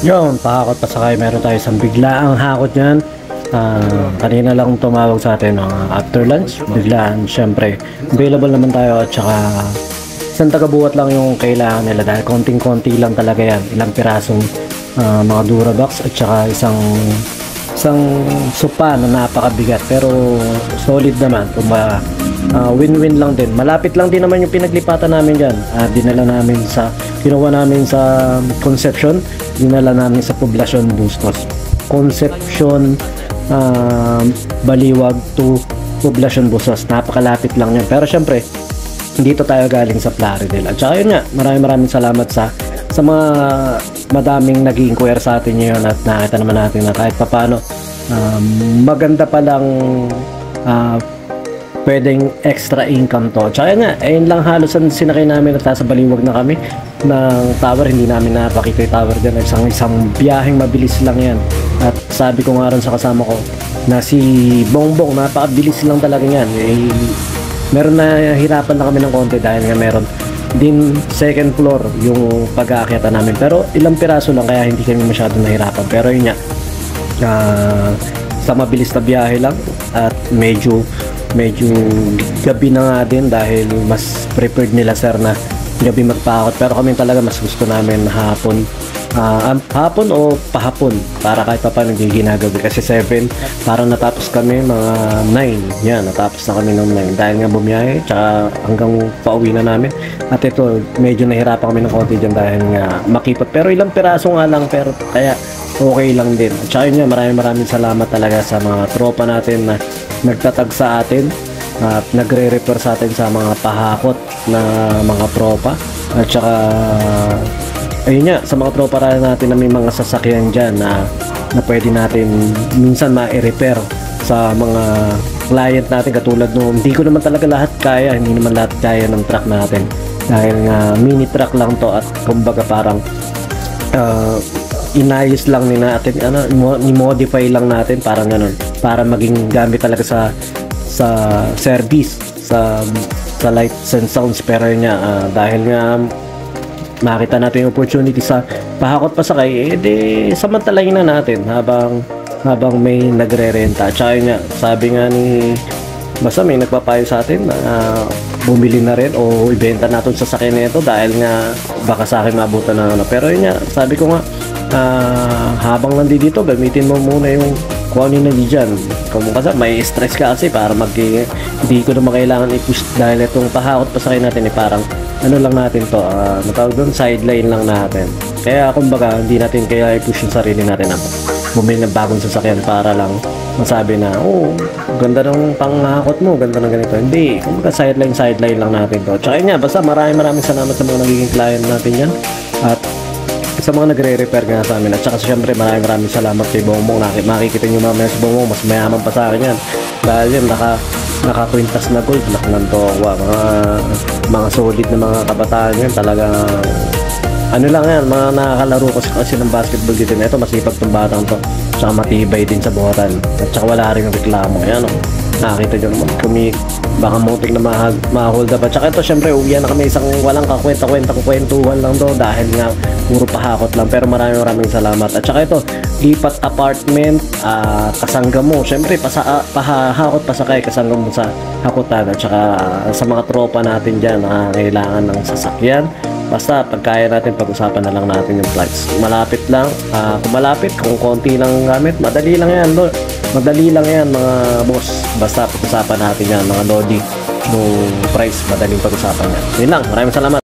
Yun, pakakot pa sakay. Meron tayo isang biglaang hakot yan. Kanina lang tumawag sa atin after lunch. Biglaan, syempre. Available naman tayo at saka isang tagabuhat lang yung kailangan nila dahil konting-konti lang talaga yan. Ilang pirasong mga Durabox at saka isang sopa na napakabigat pero solid naman. Win-win lang din. Malapit lang din naman yung pinaglipatan namin dyan. Kinuha namin sa Concepcion, dinala namin sa Poblacion Bustos. Concepcion, Baliwag to Poblacion Bustos. Napakalapit lang yan. Pero syempre, dito tayo galing sa Plaridel. At saka yun nga, maraming salamat sa mga madaming nag-i-inquire sa atin ngayon at nakita naman natin na kahit papano maganda palang pwedeng extra income to. Tsaka nga, ayun lang halos ang sinakay namin at sa Baliwag na kami ng tower. Hindi namin napakita yung tower dyan. Isang biyaheng mabilis lang yan. At sabi ko nga rin sa kasama ko na si Bongbong, napakabilis lang talaga yan. Meron na hirapan na kami ng konti dahil nga meron din second floor yung pag-aakyatan namin. Pero ilang piraso lang kaya hindi kami masyado nahirapan. Pero yun nga, sa mabilis na biyahe lang at medyo gabi na nga din dahil mas prepared nila sir na gabi magpakot, pero kami talaga mas gusto namin hapon o pahapon para kahit pa paano hindi ginagabi kasi 7 parang natapos kami mga 9 yan, natapos na kami ng 9 dahil nga bumiyahe tsaka hanggang pauwi na namin. At ito medyo nahirapan kami ng konti dyan dahil nga makipot, pero ilang piraso nga lang pero kaya okay lang din. At saka yun nga, maraming salamat talaga sa mga tropa natin na nagtatag sa atin at nagre-refer sa atin sa mga pahakot na mga tropa. At saka ayun nga, sa mga tropa natin na may mga sasakyan dyan na pwede natin minsan ma-repair sa mga client natin katulad nung hindi ko naman talaga lahat kaya, hindi naman lahat kaya ng truck natin dahil nga mini truck lang to at kumbaga parang inayos lang ni natin, i-modify lang natin parang ganun para maging gamit talaga sa service sa lights and sounds. Pero yun nga, dahil nga makita natin yung opportunity sa pahakot pasakay, samantalahin na natin habang may nagre-renta. At saka yun nga, sabi nga ni basta may nagpapayo sa atin na bumili na rin o ibenta natin sa sakyan nito dahil nga baka sa akin mabutan na pero yun nga, sabi ko nga habang nandito gamitin mo muna yung kung ano na dyan. Kasi may stress ka kasi para hindi ko naman kailangan i-push dahil itong pahakot pasakay natin parang ano lang natin to, natawag doon sideline lang natin. Kaya kumbaga hindi natin kaya i-push yung sarili natin na bumili ng bagong sasakyan para lang masabi na ganda ng panghakot mo, ganda ng ganito. Hindi, kumbaga sideline lang natin to. Tsaka nga, basta maraming salamat sa mga nagiging client natin yan at sa mga nagre-repair nga sa amin. At saka syempre maraming salamat kay Bongbong. Makikita nyo mamaya si Bongbong, mas mayaman pa sa akin yan dahil yan nakakwintas na gold, naknantowa, mga solid na mga kabataan yan talaga. Ano lang yan, mga nakakalaro kasi ng basketball dito na ito, masipag tong batang to, tsaka matibay din sa buhatan at saka wala rin reklamo. Yan nakakita nyo naman baka muntik na ma-hold up. At saka ito syempre uwian na kami isang walang kwentuhan lang to dahil nga puro pahakot lang, pero maraming salamat. At saka ito lipat apartment, kasangga mo syempre pahakot pasakay kasangga mo sa hakutan. At saka sa mga tropa natin dyan na kailangan ng sasakyan, basta pagkaya natin pag-usapan na lang natin yung flights. Malapit lang, kung malapit, kung konti lang gamit, madali lang yan mga boss. Basta pag-usapan natin yan mga lodi no price, madaling pag-usapan yan. Yun lang, maraming salamat.